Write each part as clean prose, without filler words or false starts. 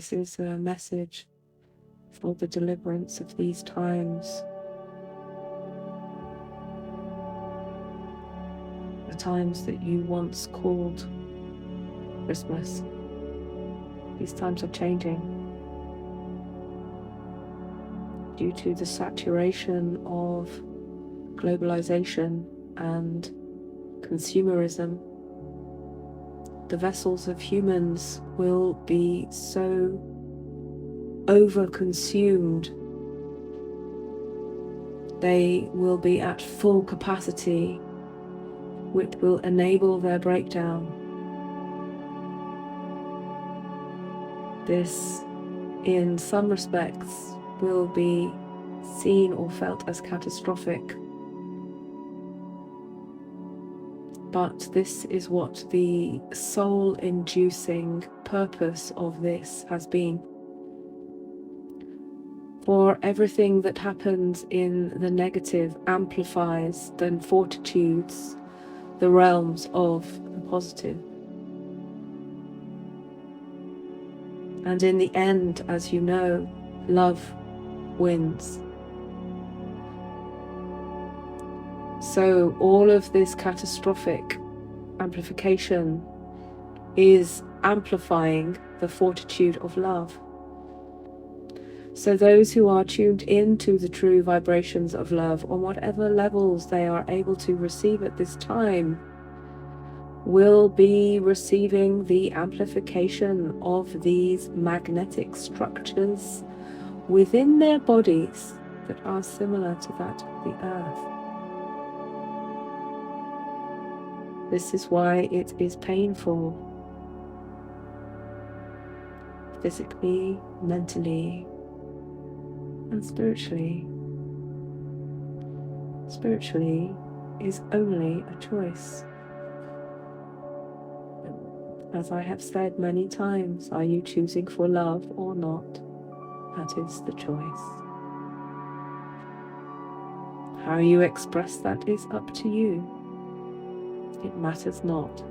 this is a message for the deliverance of these times. The times that you once called Christmas. These times are changing due to the saturation of globalization and consumerism. The vessels of humans will be so over-consumed. They will be at full capacity, which will enable their breakdown. This, in some respects, will be seen or felt as catastrophic. But this is what the soul-inducing purpose of this has been. For everything that happens in the negative amplifies, then fortitudes the realms of the positive. And in the end, as you know, love wins. So all of this catastrophic amplification is amplifying the fortitude of love. So those who are tuned into the true vibrations of love, on whatever levels they are able to receive at this time, will be receiving the amplification of these magnetic structures within their bodies that are similar to that of the earth. This is why it is painful, physically, mentally, and spiritually. Spiritually is only a choice. As I have said many times, are you choosing for love or not? That is the choice. How you express that is up to you. It matters not.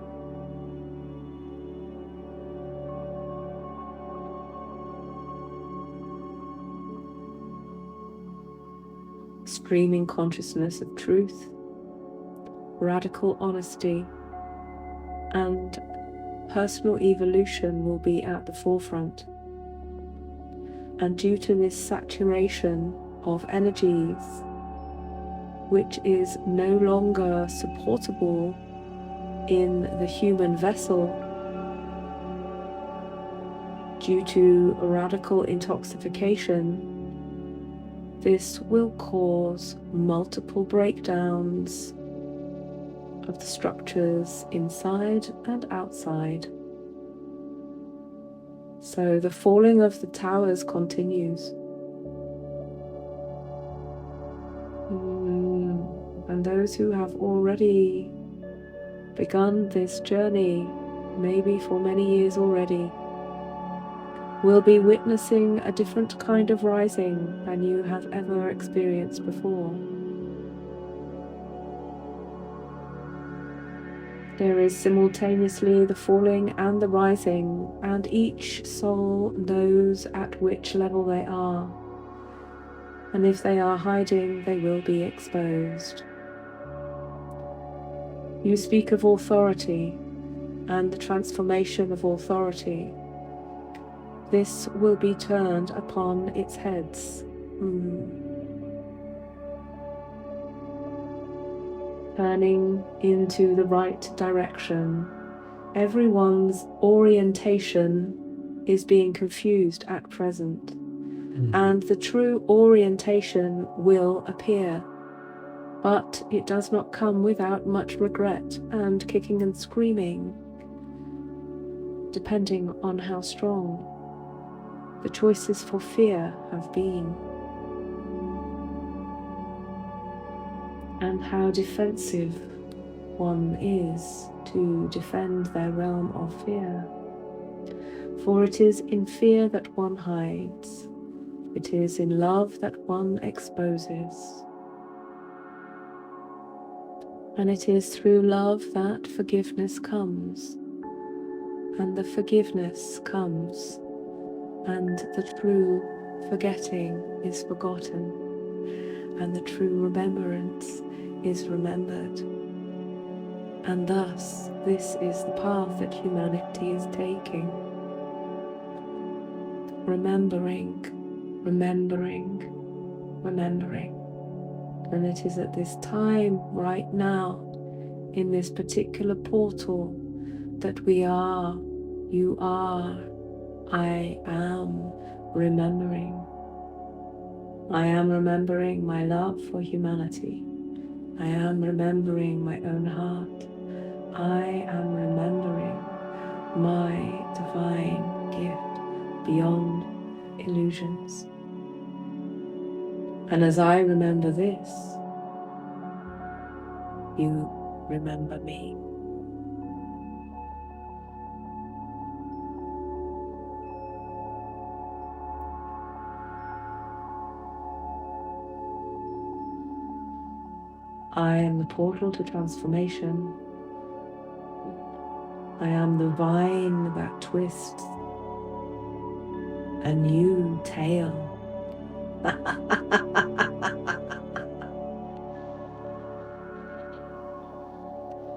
Streaming consciousness of truth, radical honesty, and personal evolution will be at the forefront. And due to this saturation of energies, which is no longer supportable in the human vessel, due to radical intoxication, this will cause multiple breakdowns of the structures inside and outside. So the falling of the towers continues. And those who have already begun this journey, maybe for many years already, will be witnessing a different kind of rising than you have ever experienced before. There is simultaneously the falling and the rising, and each soul knows at which level they are. And if they are hiding, they will be exposed. You speak of authority and the transformation of authority. This will be turned upon its heads. Turning into the right direction. Everyone's orientation is being confused at present, and the true orientation will appear, but it does not come without much regret and kicking and screaming, depending on how strong the choices for fear have been, and how defensive one is to defend their realm of fear. For it is in fear that one hides, it is in love that one exposes, and it is through love that forgiveness comes, and the forgiveness comes and the true forgetting is forgotten, and the true remembrance is remembered. And thus, this is the path that humanity is taking. Remembering, remembering, remembering. And it is at this time, right now, in this particular portal, that we are, you are, I am remembering. I am remembering my love for humanity. I am remembering my own heart. I am remembering my divine gift beyond illusions. And as I remember this, you remember me. I am the portal to transformation. I am the vine that twists a new tale.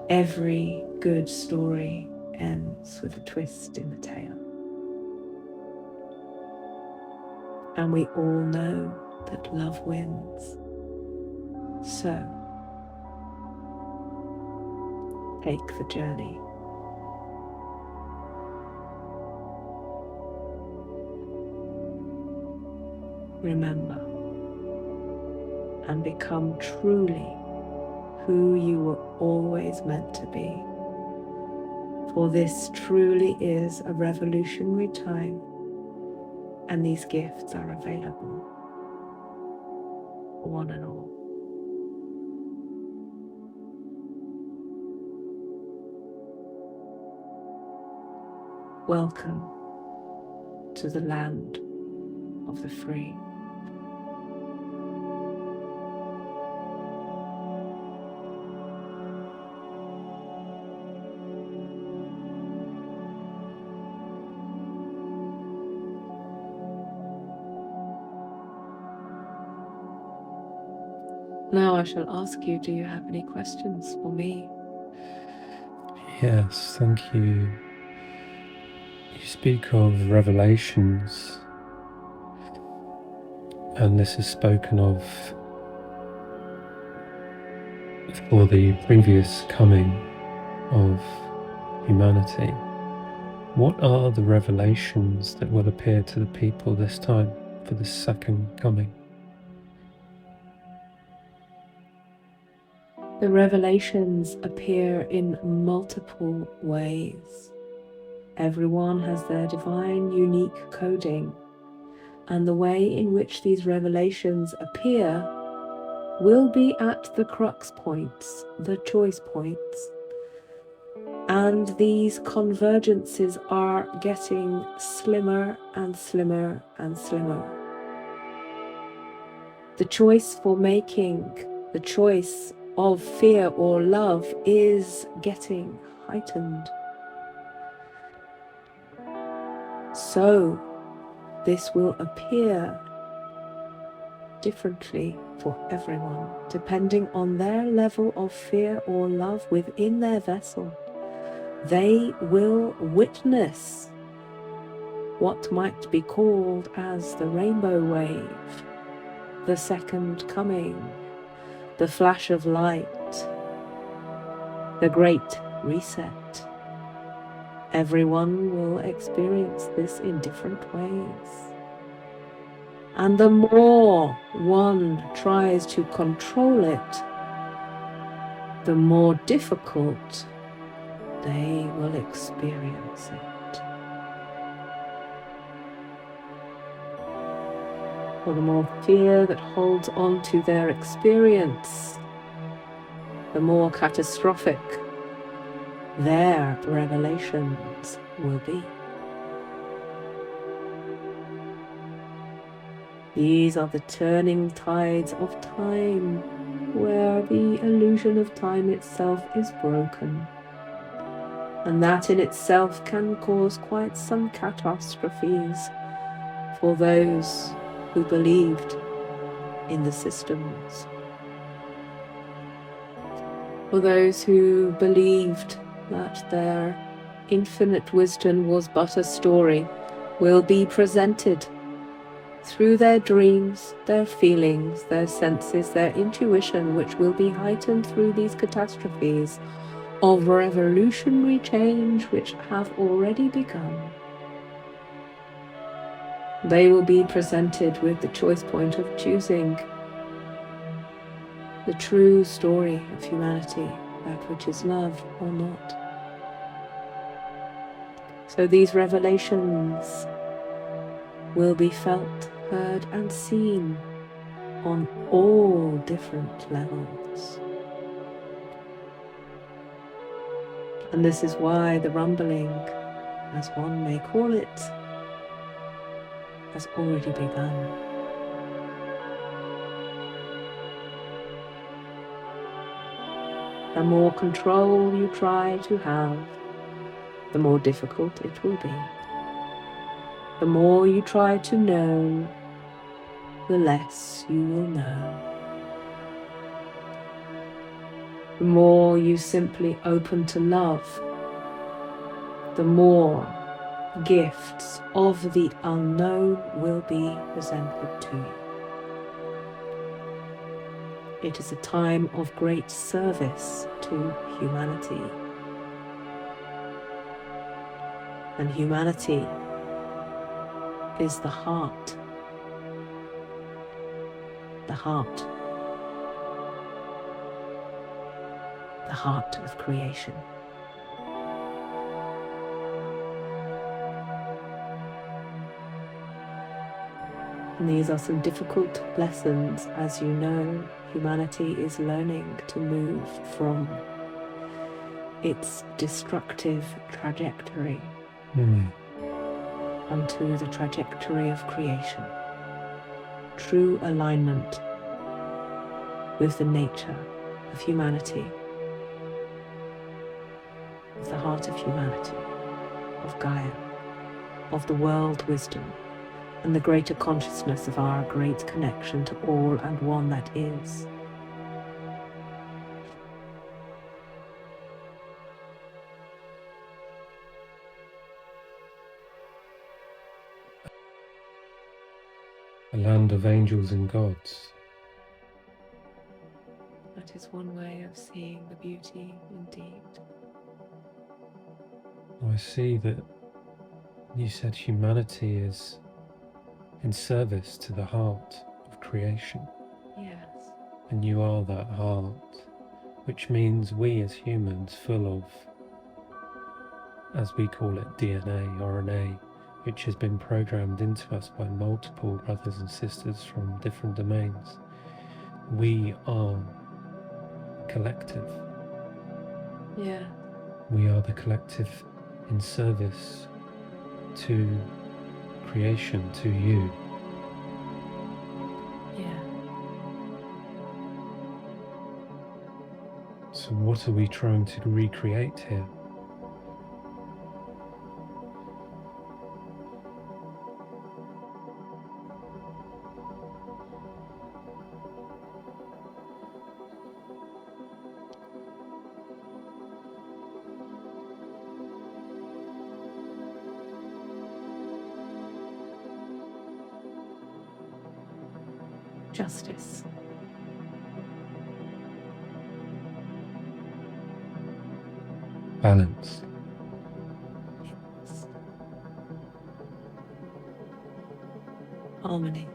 Every good story ends with a twist in the tale. And we all know that love wins. So, take the journey. Remember and become truly who you were always meant to be. For this truly is a revolutionary time, and these gifts are available for one and all. Welcome to the land of the free. Now I shall ask you, do you have any questions for me? Yes, thank you. You speak of revelations, and this is spoken of for the previous coming of humanity. What are the revelations that will appear to the people this time for the second coming? The revelations appear in multiple ways. Everyone has their divine, unique coding, and the way in which these revelations appear will be at the crux points, the choice points. And these convergences are getting slimmer and slimmer and slimmer. The choice for making, the choice of fear or love is getting heightened. So this will appear differently for everyone, depending on their level of fear or love within their vessel. They will witness what might be called as the rainbow wave, the second coming, the flash of light, the great reset. Everyone will experience this in different ways. And the more one tries to control it, the more difficult they will experience it. For the more fear that holds on to their experience, the more catastrophic their revelations will be. These are the turning tides of time, where the illusion of time itself is broken. And that in itself can cause quite some catastrophes, for those who believed in the systems, for those who believed that their infinite wisdom was but a story, will be presented through their dreams, their feelings, their senses, their intuition, which will be heightened through these catastrophes of revolutionary change which have already begun. They will be presented with the choice point of choosing the true story of humanity, that which is love or not. So these revelations will be felt, heard, and seen on all different levels. And this is why the rumbling, as one may call it, has already begun. The more control you try to have, the more difficult it will be. The more you try to know, the less you will know. The more you simply open to love, the more gifts of the unknown will be presented to you. It is a time of great service to humanity. And humanity is the heart of creation. And these are some difficult lessons. As you know, humanity is learning to move from its destructive trajectory onto the trajectory of creation. True alignment with the nature of humanity, of the heart of humanity, of Gaia, of the world wisdom, and the greater consciousness of our great connection to all and one that is. A land of angels and gods. That is one way of seeing the beauty indeed. I see that you said humanity is in service to the heart of creation. Yes. And you are that heart, which means we as humans, full of, as we call it, DNA, RNA, which has been programmed into us by multiple brothers and sisters from different domains. We are collective. Yeah. We are the collective in service to creation, to you. Yeah. So what are we trying to recreate here? Justice. Balance. Yes. Harmony.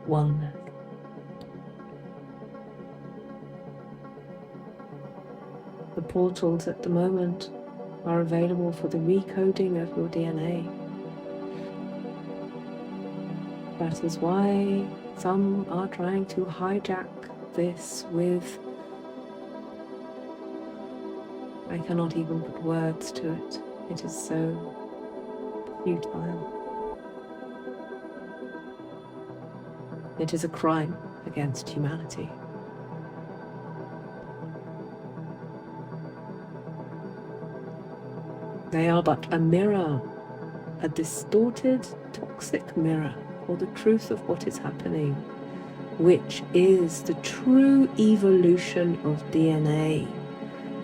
Oneness. The portals at the moment are available for the recoding of your DNA. That is why some are trying to hijack this with, I cannot even put words to it. It is so futile. It is a crime against humanity. They are but a mirror, a distorted, toxic mirror for the truth of what is happening, which is the true evolution of DNA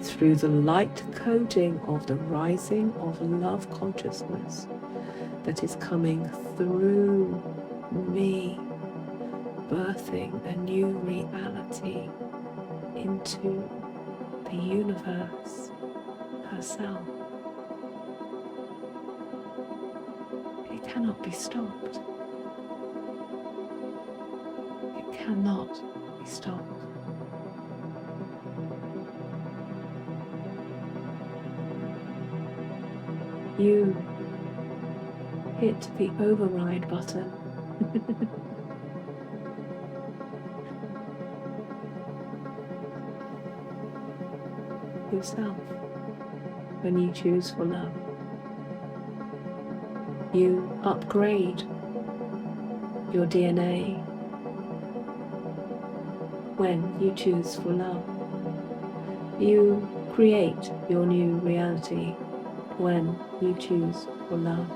through the light coding of the rising of love consciousness that is coming through me, birthing a new reality into the universe herself. It cannot be stopped. It cannot be stopped. You hit the override button. Yourself when you choose for love. You upgrade your DNA when you choose for love. You create your new reality when you choose for love.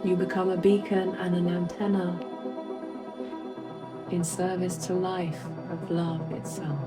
You become a beacon and an antenna in service to life of love itself.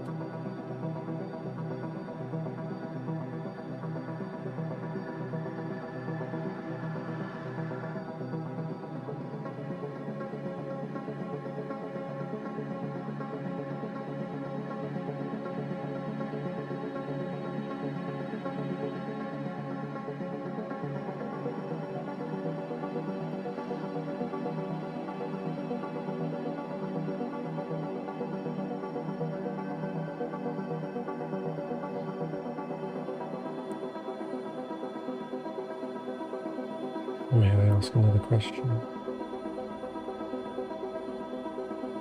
May I ask another question?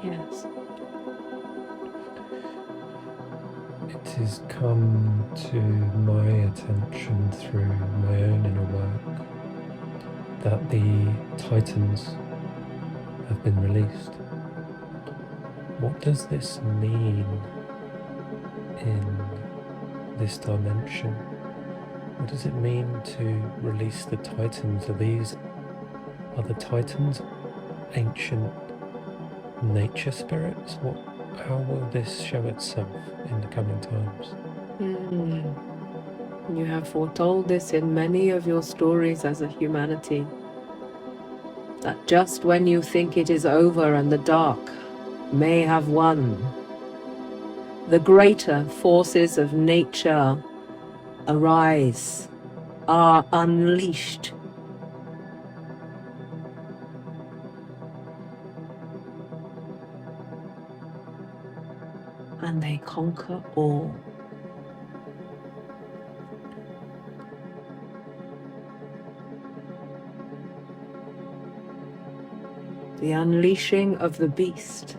Yes. It has come to my attention through my own inner work that the Titans have been released. What does this mean in this dimension? What does it mean to release the Titans? Are the Titans ancient nature spirits? How will this show itself in the coming times? You have foretold this in many of your stories as a humanity, that just when you think it is over and the dark may have won, the greater forces of nature arise, are unleashed. And they conquer all. The unleashing of the beast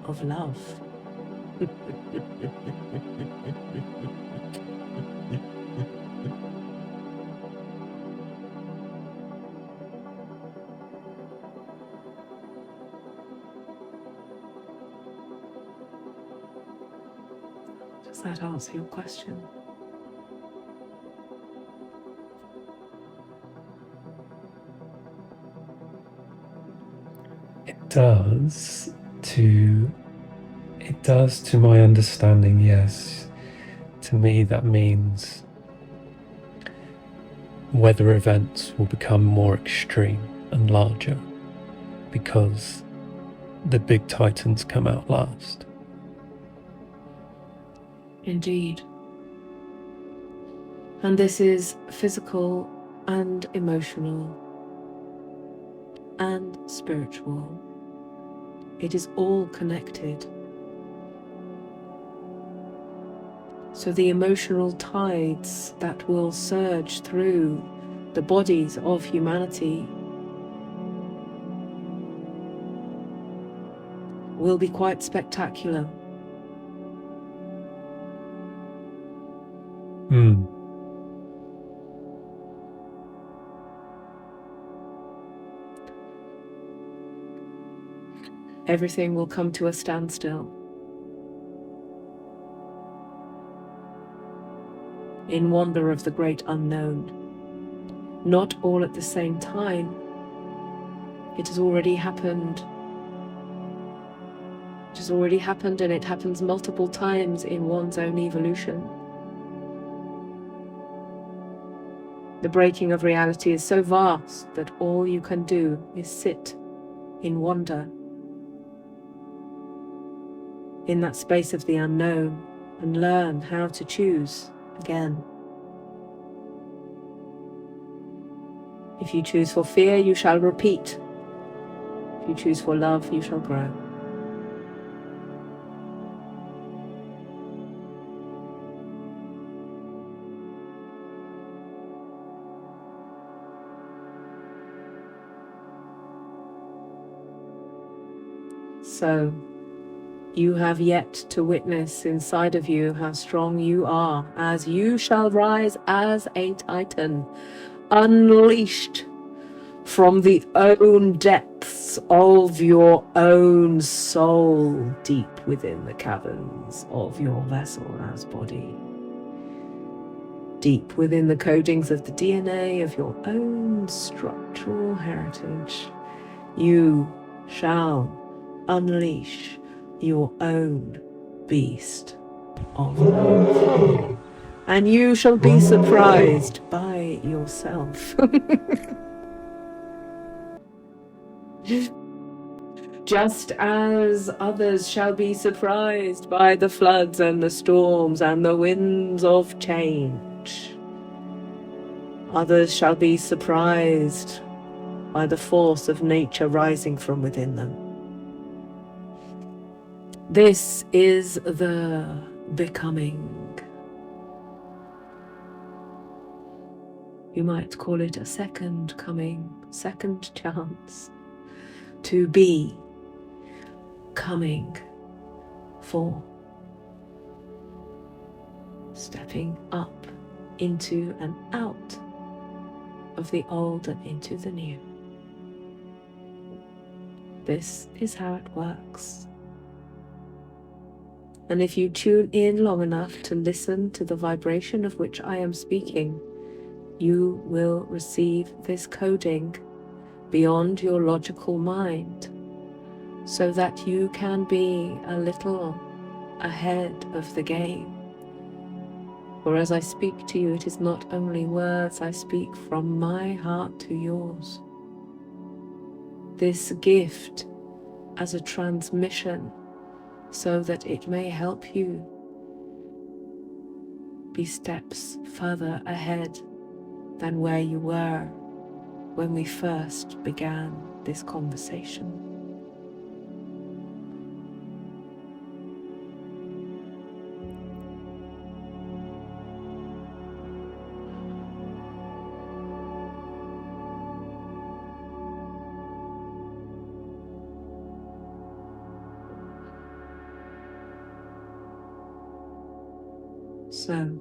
of love. Does that answer your question? It does to my understanding, yes. To me, that means weather events will become more extreme and larger because the big Titans come out last. Indeed. And this is physical and emotional and spiritual. It is all connected. So the emotional tides that will surge through the bodies of humanity will be quite spectacular. Everything will come to a standstill. in wonder of the great unknown. Not all at the same time. It has already happened. It has already happened, and it happens multiple times in one's own evolution. The breaking of reality is so vast that all you can do is sit in wonder, in that space of the unknown, and learn how to choose again. If you choose for fear, you shall repeat. If you choose for love, you shall grow. So, you have yet to witness inside of you how strong you are, as you shall rise as a titan, unleashed from the own depths of your own soul, deep within the caverns of your vessel as body, deep within the codings of the DNA of your own structural heritage. You shall unleash your own beast of love, and you shall be surprised by yourself. Just as others shall be surprised by the floods and the storms and the winds of change, others shall be surprised by the force of nature rising from within them. This is the becoming. You might call it a second coming, second chance to be coming for, stepping up into and out of the old and into the new. This is how it works. And if you tune in long enough to listen to the vibration of which I am speaking, you will receive this coding beyond your logical mind, so that you can be a little ahead of the game. For as I speak to you, it is not only words, I speak from my heart to yours. This gift as a transmission, so that it may help you be steps further ahead than where you were when we first began this conversation. So,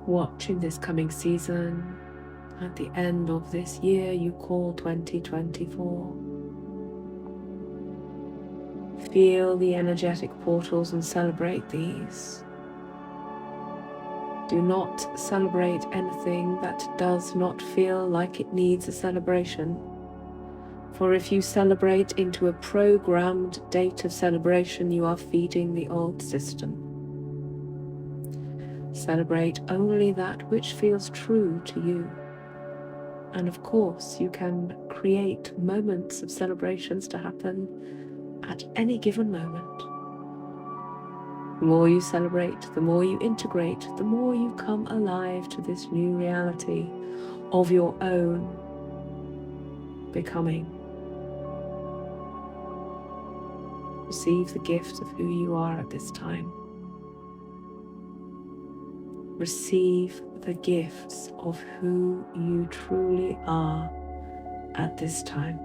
watch in this coming season, at the end of this year you call 2024. Feel the energetic portals and celebrate these. Do not celebrate anything that does not feel like it needs a celebration. For if you celebrate into a programmed date of celebration, you are feeding the old system. Celebrate only that which feels true to you. And of course, you can create moments of celebrations to happen at any given moment. The more you celebrate, the more you integrate, the more you come alive to this new reality of your own becoming. Receive the gift of who you are at this time. Receive the gifts of who you truly are at this time.